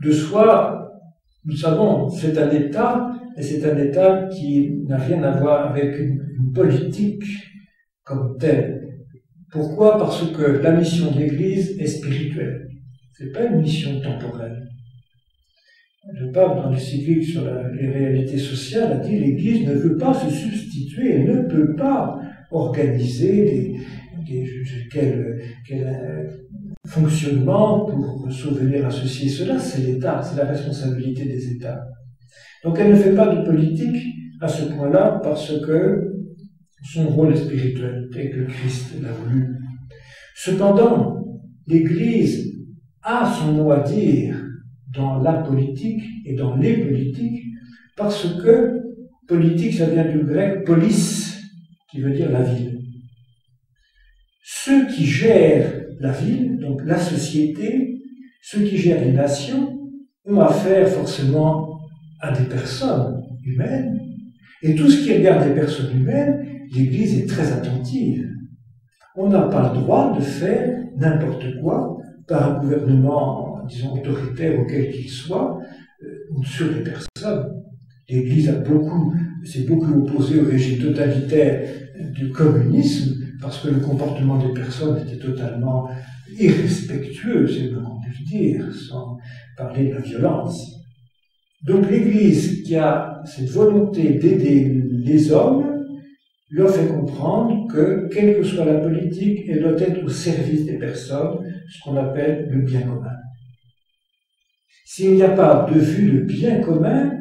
de soi, nous savons, c'est un État, et c'est un État qui n'a rien à voir avec une politique comme telle. Pourquoi? Parce que la mission de l'Église est spirituelle. C'est pas une mission temporelle. Le pape, dans l'encyclique sur les réalités sociales, a dit l'Église ne veut pas se substituer, elle ne peut pas organiser quel fonctionnement pour souvenir à ceci et cela. C'est l'État, c'est la responsabilité des États. Donc elle ne fait pas de politique à ce point-là parce que son rôle est spirituel, tel que Christ l'a voulu. Cependant, l'Église a son mot à dire dans la politique et dans les politiques, parce que politique, ça vient du grec polis, qui veut dire la ville. Ceux qui gèrent la ville, donc la société, ceux qui gèrent les nations, ont affaire forcément à des personnes humaines, et tout ce qui regarde les personnes humaines, l'Église est très attentive. On n'a pas le droit de faire n'importe quoi par un gouvernement, disons, autoritaire, auquel qu'il soit, sur les personnes. L'Église s'est beaucoup opposée au régime totalitaire du communisme, parce que le comportement des personnes était totalement irrespectueux, c'est le moins qu'on puisse dire, sans parler de la violence. Donc l'Église, qui a cette volonté d'aider les hommes, leur fait comprendre que, quelle que soit la politique, elle doit être au service des personnes, ce qu'on appelle le bien commun. S'il n'y a pas de vue de bien commun,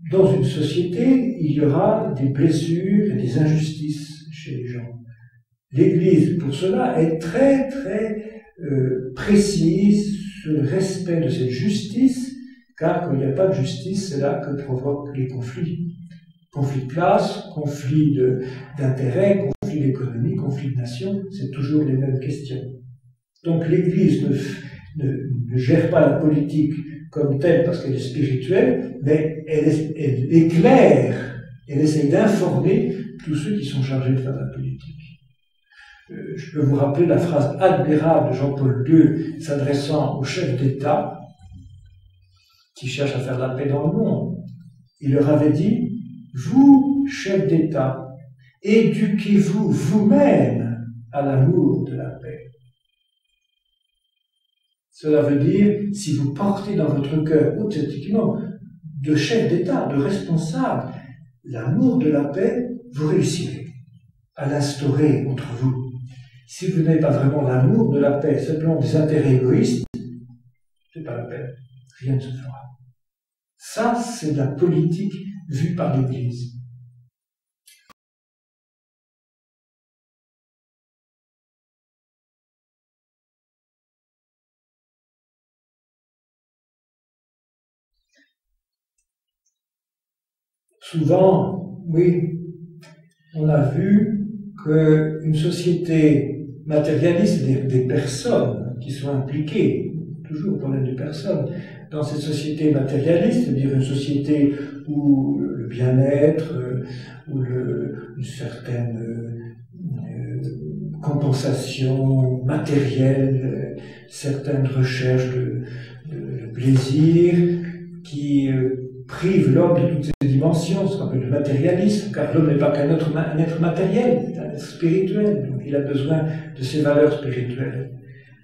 dans une société, il y aura des blessures et des injustices chez les gens. L'Église, pour cela, est très, très précise sur le respect de cette justice, car quand il n'y a pas de justice, c'est là que provoquent les conflits. Conflit de classe, conflit d'intérêt, conflit d'économie, conflit de nation, c'est toujours les mêmes questions. Donc l'Église ne gère pas la politique comme telle parce qu'elle est spirituelle, mais elle éclaire, elle essaye d'informer tous ceux qui sont chargés de faire la politique. Je peux vous rappeler la phrase admirable de Jean-Paul II s'adressant aux chefs d'État qui cherchent à faire la paix dans le monde. Il leur avait dit: vous, chefs d'État, éduquez-vous vous-même à l'amour de la paix. Cela veut dire, si vous portez dans votre cœur, authentiquement, de chef d'État, de responsable, l'amour de la paix, vous réussirez à l'instaurer entre vous. Si vous n'avez pas vraiment l'amour de la paix, simplement des intérêts égoïstes, c'est pas la peine, rien ne se fera. Ça, c'est de la politique vue par l'Église. Souvent, oui, on a vu qu'une société matérialiste, des personnes qui sont impliquées, toujours problème des personnes, dans cette société matérialiste, c'est-à-dire une société où le bien-être, où une certaine compensation matérielle, certaines recherches de plaisir, qui prive l'homme de toutes ses dimensions, ce qu'on appelle le matérialisme, car l'homme n'est pas qu'un être matériel, c'est un être spirituel, donc il a besoin de ses valeurs spirituelles.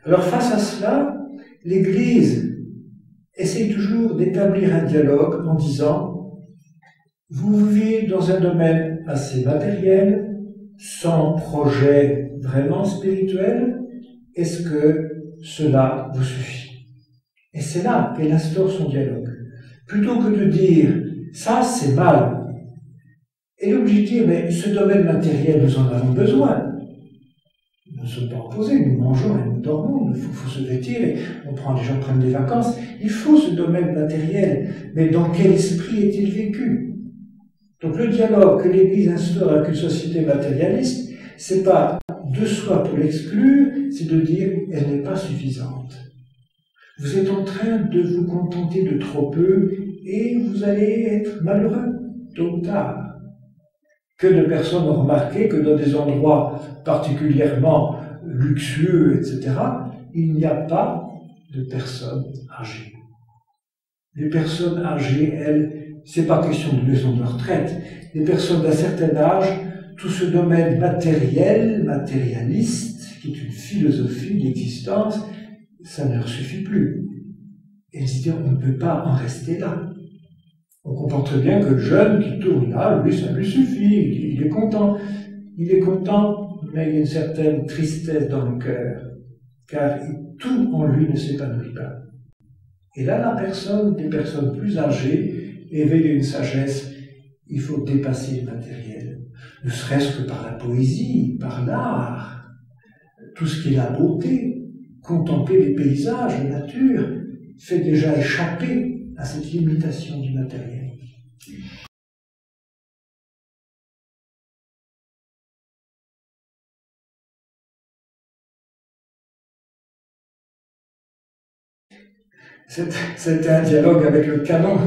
Alors face à cela, l'Église essaye toujours d'établir un dialogue en disant: vous vivez dans un domaine assez matériel, sans projet vraiment spirituel, est-ce que cela vous suffit? Et c'est là qu'elle instaure son dialogue. Plutôt que de dire « ça, c'est mal », elle est obligée de dire « mais ce domaine matériel, nous en avons besoin. Nous ne sommes pas opposés, nous mangeons et nous dormons, il faut se vêtir, et les gens prennent des vacances. Il faut ce domaine matériel, mais dans quel esprit est-il vécu ?» Donc le dialogue que l'Église instaure avec une société matérialiste, c'est pas de soi pour l'exclure, c'est de dire « elle n'est pas suffisante ». Vous êtes en train de vous contenter de trop peu et vous allez être malheureux, tôt ou tard. Que de personnes ont remarqué que dans des endroits particulièrement luxueux, etc., il n'y a pas de personnes âgées. Les personnes âgées, elles, c'est pas question de maison de retraite. Les personnes d'un certain âge, tout ce domaine matériel, matérialiste, qui est une philosophie d'existence, ça ne leur suffit plus. Elles disent, on ne peut pas en rester là. On comprend très bien que le jeune qui tourne là, lui, ça lui suffit, il est content. Il est content, mais il y a une certaine tristesse dans le cœur, car tout en lui ne s'épanouit pas. Et là, les personnes plus âgées, éveillent une sagesse, il faut dépasser le matériel, ne serait-ce que par la poésie, par l'art, tout ce qui est la beauté, contempler les paysages, la nature, fait déjà échapper à cette limitation du matériel. C'était un dialogue avec le canon,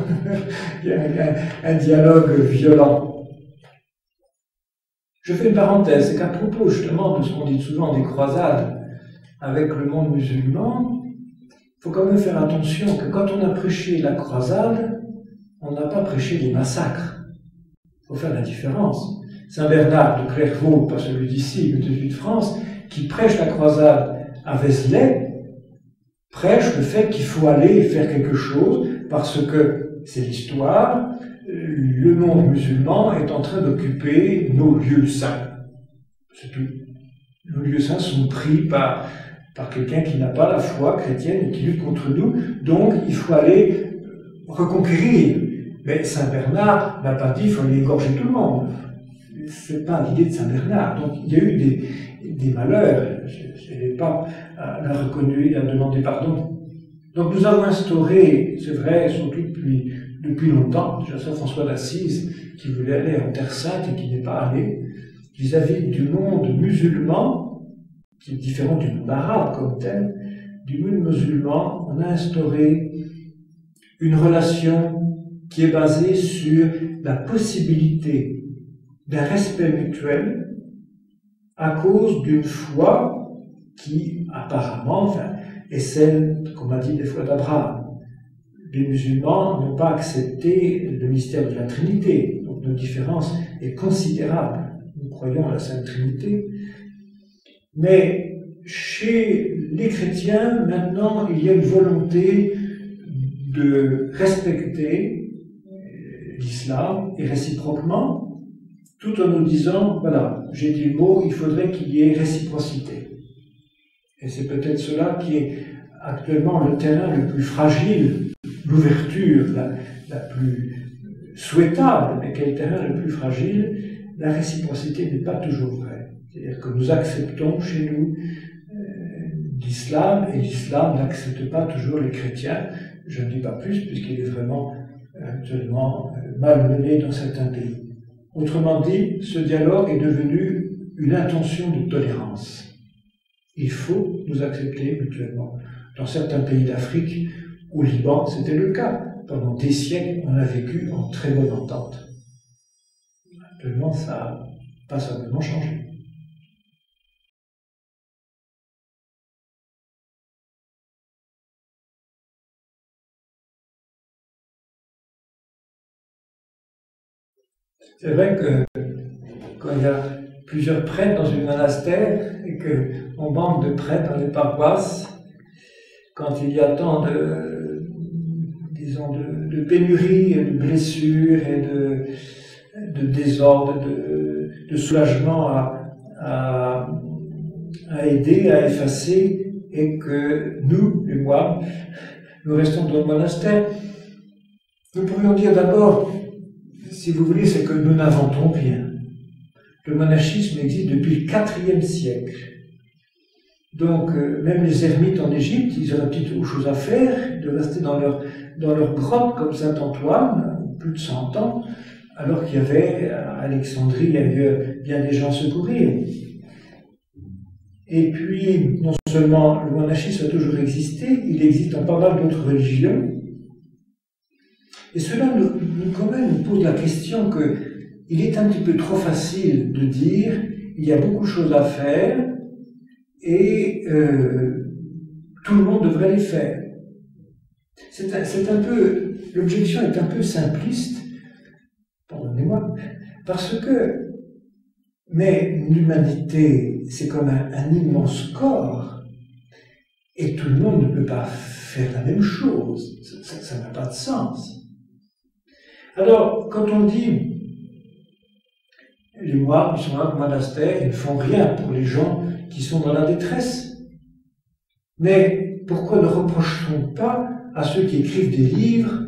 un dialogue violent. Je fais une parenthèse, c'est qu'à propos justement de ce qu'on dit souvent des croisades avec le monde musulman, il faut quand même faire attention que quand on a prêché la croisade, on n'a pas prêché des massacres. Il faut faire la différence. Saint Bernard de Clairvaux, pas celui d'ici, mais celui de France, qui prêche la croisade à Vézelay, prêche le fait qu'il faut aller faire quelque chose parce que c'est l'histoire, le monde musulman est en train d'occuper nos lieux saints. C'est tout. Nos lieux saints sont pris par quelqu'un qui n'a pas la foi chrétienne et qui lutte contre nous, donc il faut aller reconquérir. Mais Saint Bernard n'a pas dit qu'il faut aller égorger tout le monde. C'est pas l'idée de Saint Bernard. Donc il y a eu des malheurs. Je n'ai pas à reconnu et à demander pardon. Donc nous avons instauré, c'est vrai, surtout depuis longtemps, déjà Saint François d'Assise, qui voulait aller en Terre Sainte et qui n'est pas allé, vis-à-vis du monde musulman, qui est différent du monde arabe comme tel, du monde musulman, on a instauré une relation qui est basée sur la possibilité d'un respect mutuel à cause d'une foi qui, apparemment, est celle qu'on m'a dit des fois d'Abraham. Les musulmans n'ont pas accepté le mystère de la Trinité, donc notre différence est considérable. Nous croyons à la Sainte Trinité. Mais chez les chrétiens, maintenant, il y a une volonté de respecter l'islam et réciproquement, tout en nous disant, voilà, j'ai dit le mot, il faudrait qu'il y ait réciprocité. Et c'est peut-être cela qui est actuellement le terrain le plus fragile, l'ouverture la plus souhaitable, mais quel terrain le plus fragile, la réciprocité n'est pas toujours vraie. C'est-à-dire que nous acceptons chez nous l'islam, et l'islam n'accepte pas toujours les chrétiens. Je ne dis pas plus, puisqu'il est vraiment actuellement malmené dans certains pays. Autrement dit, ce dialogue est devenu une intention de tolérance. Il faut nous accepter mutuellement. Dans certains pays d'Afrique, au Liban, c'était le cas. Pendant des siècles, on a vécu en très bonne entente. Actuellement, ça n'a pas simplement changé. C'est vrai que quand il y a plusieurs prêtres dans une monastère et qu'on manque de prêtres dans les paroisses, quand il y a tant de pénuries, de blessures et de désordre, de soulagement à aider, à effacer, et que nous, les moines, nous restons dans le monastère, nous pourrions dire d'abord, si vous voulez, c'est que nous n'inventons rien. Le monachisme existe depuis le IVe siècle. Donc, même les ermites en Égypte, ils auraient peut-être autre chose à faire, de rester dans leur grotte comme Saint-Antoine, plus de 100 ans, alors qu'il y avait, à Alexandrie, il y avait bien des gens secourir. Et puis, non seulement le monachisme a toujours existé, il existe dans pas mal d'autres religions. Et cela quand même nous pose la question qu'il est un petit peu trop facile de dire il y a beaucoup de choses à faire et tout le monde devrait les faire. C'est un peu l'objection est un peu simpliste, pardonnez-moi, parce que, mais l'humanité, c'est comme un immense corps, et tout le monde ne peut pas faire la même chose, ça n'a pas de sens. Alors, quand on dit les moines qui sont dans le monastère, ils ne font rien pour les gens qui sont dans la détresse. Mais pourquoi ne reproche-t-on pas à ceux qui écrivent des livres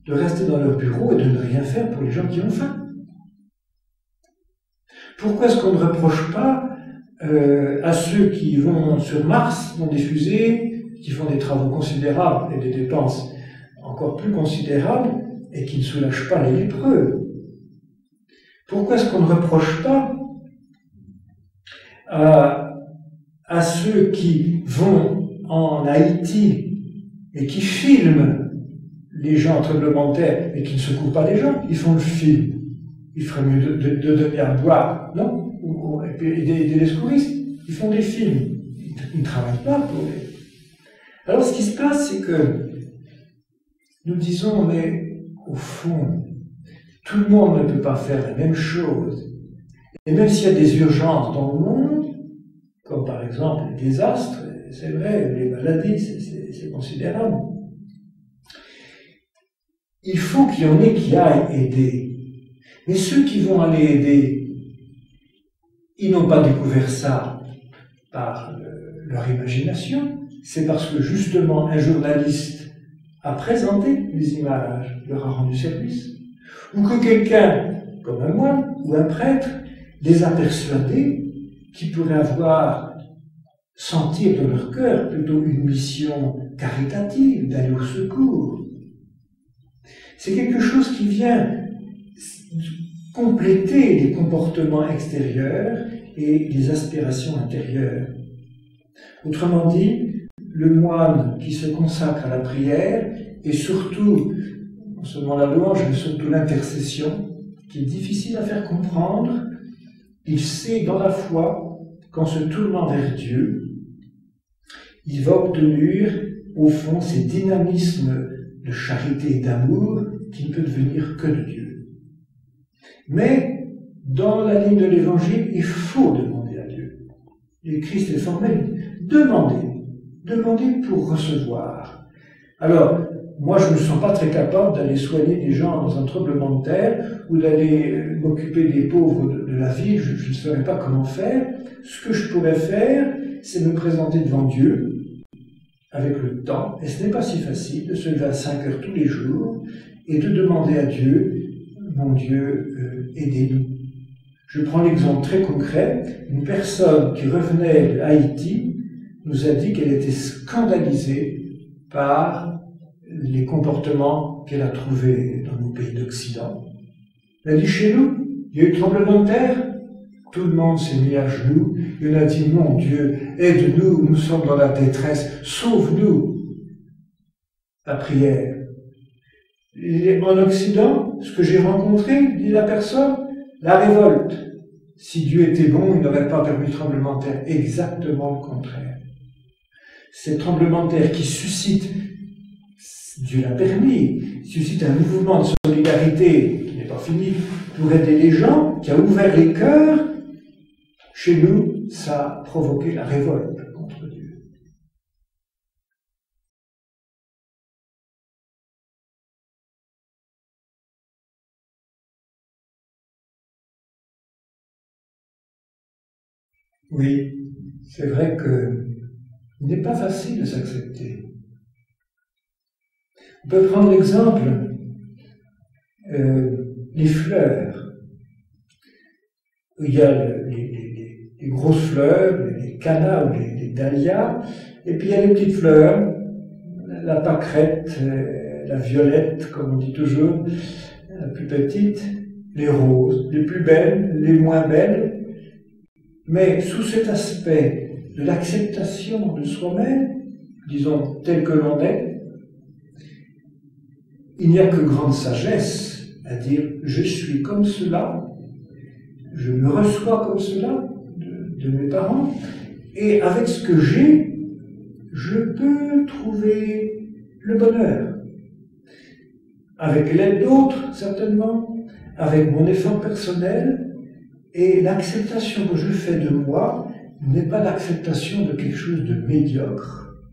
de rester dans leur bureau et de ne rien faire pour les gens qui ont faim? Pourquoi est-ce qu'on ne reproche pas à ceux qui vont sur Mars, dans des fusées, qui font des travaux considérables et des dépenses encore plus considérables, et qui ne soulagent pas les lépreux? Pourquoi est-ce qu'on ne reproche pas à ceux qui vont en Haïti et qui filment les gens tremblements de terre et qui ne secouent pas les gens? Ils font le film. Il ferait mieux de donner à boire, non? Et puis des secouristes, ils font des films. Ils ne travaillent pas pour les... Alors ce qui se passe, c'est que nous disons, mais au fond, tout le monde ne peut pas faire la même chose. Et même s'il y a des urgences dans le monde, comme par exemple les désastres, c'est vrai, les maladies, c'est considérable. Il faut qu'il y en ait qui aillent aider. Mais ceux qui vont aller aider, ils n'ont pas découvert ça par leur imagination. C'est parce que justement un journaliste a présenté les images, leur a rendu service. Ou que quelqu'un, comme un moine ou un prêtre, les a persuadés qu'ils pourraient avoir, sentir dans leur cœur plutôt une mission caritative, d'aller au secours. C'est quelque chose qui vient compléter les comportements extérieurs et les aspirations intérieures. Autrement dit, le moine qui se consacre à la prière et surtout, non seulement la louange, mais surtout l'intercession, qui est difficile à faire comprendre, il sait dans la foi qu'en se tournant vers Dieu, il va obtenir au fond ces dynamismes de charité et d'amour qui ne peut devenir que de Dieu. Mais dans la ligne de l'Évangile, il faut demander à Dieu. Et Christ est formel. Demandez pour recevoir. Alors, moi, je ne me sens pas très capable d'aller soigner des gens dans un tremblement de terre ou d'aller m'occuper des pauvres de la ville. Je ne saurais pas comment faire. Ce que je pourrais faire, c'est me présenter devant Dieu avec le temps. Et ce n'est pas si facile de se lever à 5 heures tous les jours et de demander à Dieu, mon Dieu, aidez-nous. Je prends l'exemple très concret. Une personne qui revenait d'Haïti nous a dit qu'elle était scandalisée par les comportements qu'elle a trouvés dans nos pays d'Occident. Elle a dit, chez nous, il y a eu tremblement de terre, tout le monde s'est mis à genoux, et on a dit, mon Dieu, aide-nous, nous sommes dans la détresse, sauve-nous. La prière. Et en Occident, ce que j'ai rencontré, dit la personne, la révolte. Si Dieu était bon, il n'aurait pas permis le tremblement de terre. Exactement le contraire. Ces tremblements de terre qui suscitent, Dieu l'a permis, suscitent un mouvement de solidarité qui n'est pas fini pour aider les gens, qui a ouvert les cœurs. Chez nous, ça a provoqué la révolte contre Dieu. Oui, c'est vrai qu'il n'est pas facile de s'accepter. On peut prendre l'exemple les fleurs. Il y a les grosses fleurs, les cannas ou les dahlias, et puis il y a les petites fleurs, la pâquerette, la violette, comme on dit toujours, la plus petite, les roses, les plus belles, les moins belles. Mais sous cet aspect de l'acceptation de soi-même, disons tel que l'on est, il n'y a que grande sagesse à dire « je suis comme cela, je me reçois comme cela de mes parents, et avec ce que j'ai, je peux trouver le bonheur. » avec l'aide d'autres, certainement, avec mon effort personnel, et l'acceptation que je fais de moi n'est pas l'acceptation de quelque chose de médiocre,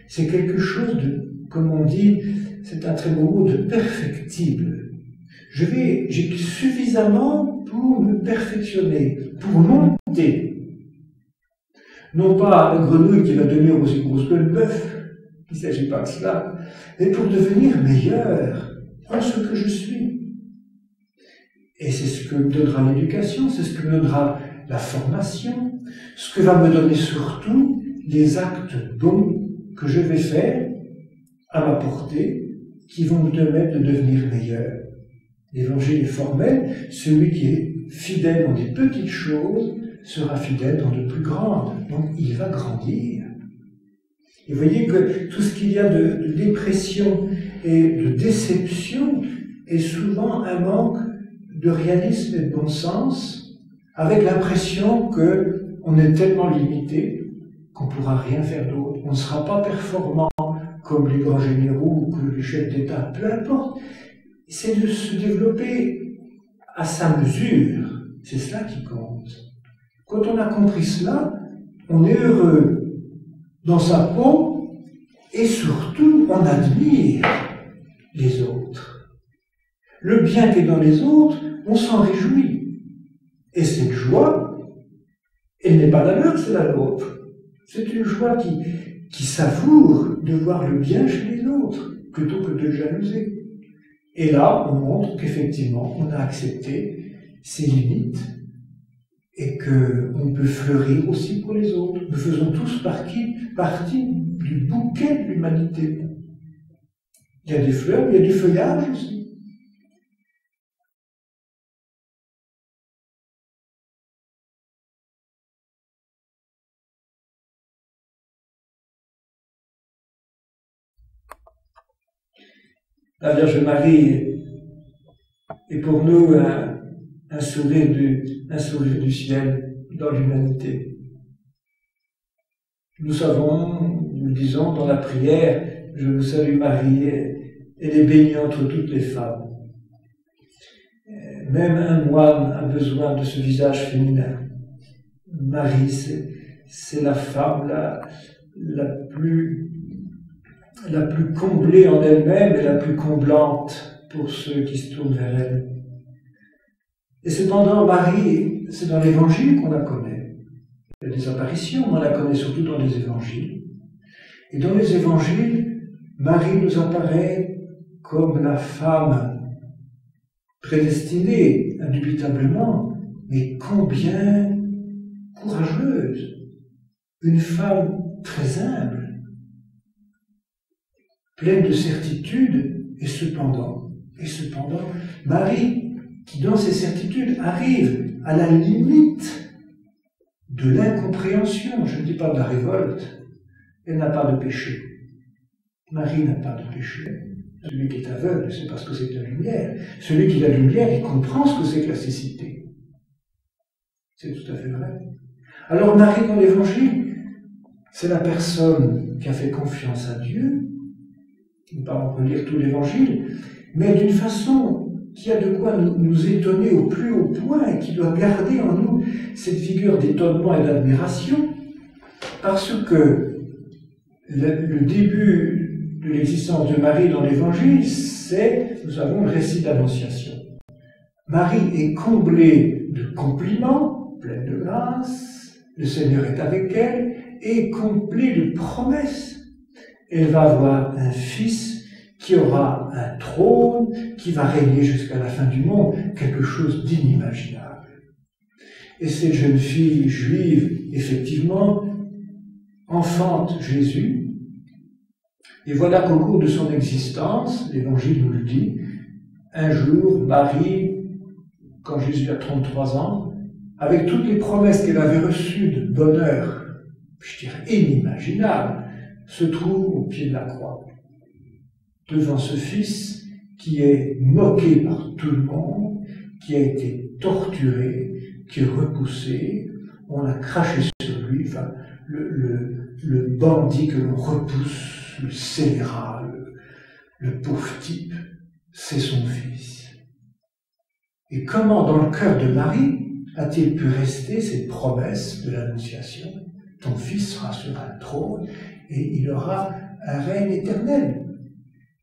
c'est quelque chose de, comme on dit, c'est un très beau mot, de perfectible. J'ai suffisamment pour me perfectionner, pour monter. Non pas la grenouille qui va devenir aussi grosse que le bœuf, il ne s'agit pas de cela, mais pour devenir meilleur en ce que je suis. Et c'est ce que me donnera l'éducation, c'est ce que me donnera la formation, ce que va me donner surtout les actes bons que je vais faire à ma portée, qui vont me permettre de devenir meilleur. L'évangile est formel, celui qui est fidèle dans des petites choses sera fidèle dans de plus grandes. Donc il va grandir. Et vous voyez que tout ce qu'il y a de dépression et de déception est souvent un manque de réalisme et de bon sens, avec l'impression qu'on est tellement limité qu'on ne pourra rien faire d'autre. On ne sera pas performant comme les grands généraux ou que les chefs d'État, peu importe. C'est de se développer à sa mesure. C'est cela qui compte. Quand on a compris cela, on est heureux dans sa peau et surtout on admire les autres. Le bien qui est dans les autres, on s'en réjouit. Et cette joie, elle n'est pas la leur, c'est la nôtre. C'est une joie qui savoure de voir le bien chez les autres, plutôt que de jalouser. Et là, on montre qu'effectivement, on a accepté ses limites et qu'on peut fleurir aussi pour les autres. Nous faisons tous partie du bouquet de l'humanité. Il y a des fleurs, il y a du feuillage aussi. La Vierge Marie est pour nous un sourire du ciel dans l'humanité. Nous savons, nous disons dans la prière, je vous salue Marie, elle est bénie entre toutes les femmes. Même un moine a besoin de ce visage féminin. Marie, c'est la femme la plus comblée en elle-même et la plus comblante pour ceux qui se tournent vers elle. Et cependant, Marie, c'est dans l'Évangile qu'on la connaît. Il y a des apparitions, on la connaît surtout dans les Évangiles. Et dans les Évangiles, Marie nous apparaît comme la femme prédestinée, indubitablement, mais combien courageuse, une femme très humble, pleine de certitude, et cependant, Marie, qui dans ses certitudes arrive à la limite de l'incompréhension, je ne dis pas de la révolte, elle n'a pas de péché. Marie n'a pas de péché. Celui qui est aveugle, c'est parce que c'est la lumière. Celui qui a la lumière, il comprend ce que c'est que la cécité. C'est tout à fait vrai. Alors Marie dans l'Évangile, c'est la personne qui a fait confiance à Dieu. Nous ne pouvons pas relire tout l'Évangile, mais d'une façon qui a de quoi nous étonner au plus haut point et qui doit garder en nous cette figure d'étonnement et d'admiration, parce que le début de l'existence de Marie dans l'Évangile, c'est, nous savons, le récit d'Annonciation. Marie est comblée de compliments, pleine de grâce, le Seigneur est avec elle, et comblée de promesses. Elle va avoir un fils qui aura un trône, qui va régner jusqu'à la fin du monde, quelque chose d'inimaginable. Et cette jeune fille juive, effectivement, enfante Jésus, et voilà qu'au cours de son existence, l'Évangile nous le dit, un jour, Marie, quand Jésus a 33 ans, avec toutes les promesses qu'elle avait reçues de bonheur, je dirais inimaginable, se trouve au pied de la croix, devant ce fils qui est moqué par tout le monde, qui a été torturé, qui est repoussé, on a craché sur lui, enfin, le bandit que l'on repousse, le scélérat, le pauvre type, c'est son Fils. Et comment, dans le cœur de Marie, a-t-il pu rester cette promesse de l'Annonciation? Ton Fils sera sur un trône et il aura un règne éternel.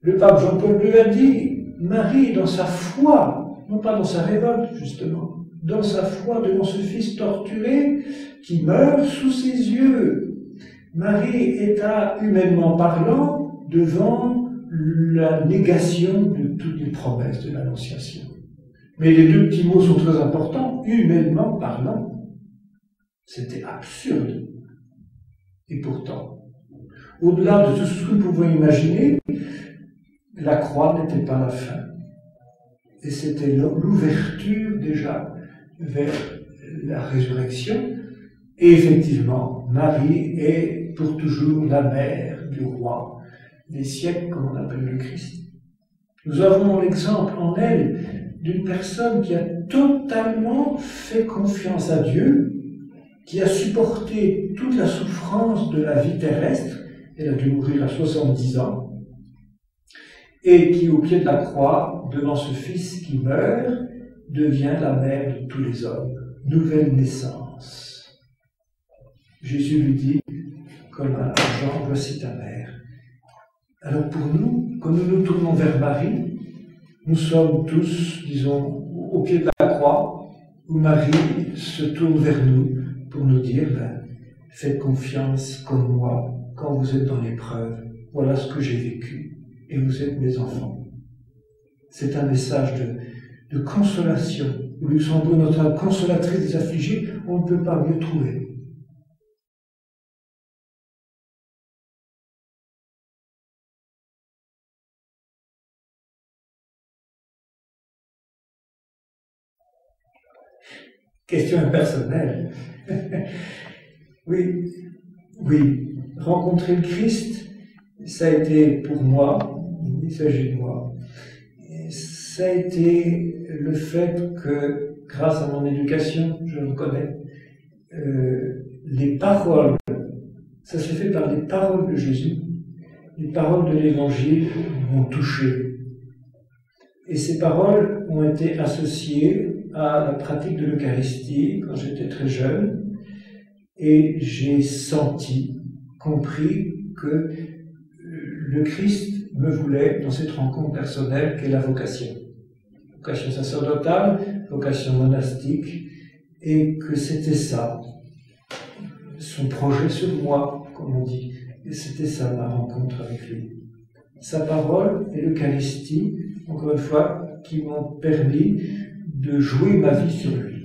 Le pape Jean-Paul II a dit, Marie, dans sa foi, non pas dans sa révolte justement, dans sa foi devant ce Fils torturé qui meurt sous ses yeux, Marie est humainement parlant devant la négation de toutes les promesses de l'Annonciation. Mais les deux petits mots sont très importants, humainement parlant. C'était absurde. Et pourtant, au-delà de tout ce que nous pouvons imaginer, la croix n'était pas la fin. Et c'était l'ouverture déjà vers la résurrection. Et effectivement, Marie est pour toujours la mère du roi des siècles, comme on appelle le Christ. Nous avons l'exemple en elle d'une personne qui a totalement fait confiance à Dieu, qui a supporté toute la souffrance de la vie terrestre, elle a dû mourir à 70 ans, et qui, au pied de la croix, devant ce Fils qui meurt, devient la mère de tous les hommes. Nouvelle naissance. Jésus lui dit, comme à Jean, voici ta mère. Alors pour nous, quand nous nous tournons vers Marie, nous sommes tous, disons, au pied de la croix, où Marie se tourne vers nous pour nous dire, faites confiance comme moi quand vous êtes dans l'épreuve. Voilà ce que j'ai vécu et vous êtes mes enfants. C'est un message de consolation. Au Luxembourg, notre consolatrice des affligés, on ne peut pas mieux trouver. Question impersonnelle. Oui, rencontrer le Christ, ça a été pour moi, il s'agit de moi, ça a été le fait que, grâce à mon éducation, je le connais, les paroles, ça se fait par les paroles de Jésus, les paroles de l'Évangile m'ont touché. Et ces paroles ont été associées à la pratique de l'Eucharistie quand j'étais très jeune, et j'ai senti, compris que le Christ me voulait dans cette rencontre personnelle qu'est la vocation. Vocation sacerdotale, vocation monastique, et que c'était ça, son projet sur moi, comme on dit, et c'était ça ma rencontre avec lui. Sa parole et l'Eucharistie, encore une fois, qui m'ont permis de jouer ma vie sur lui.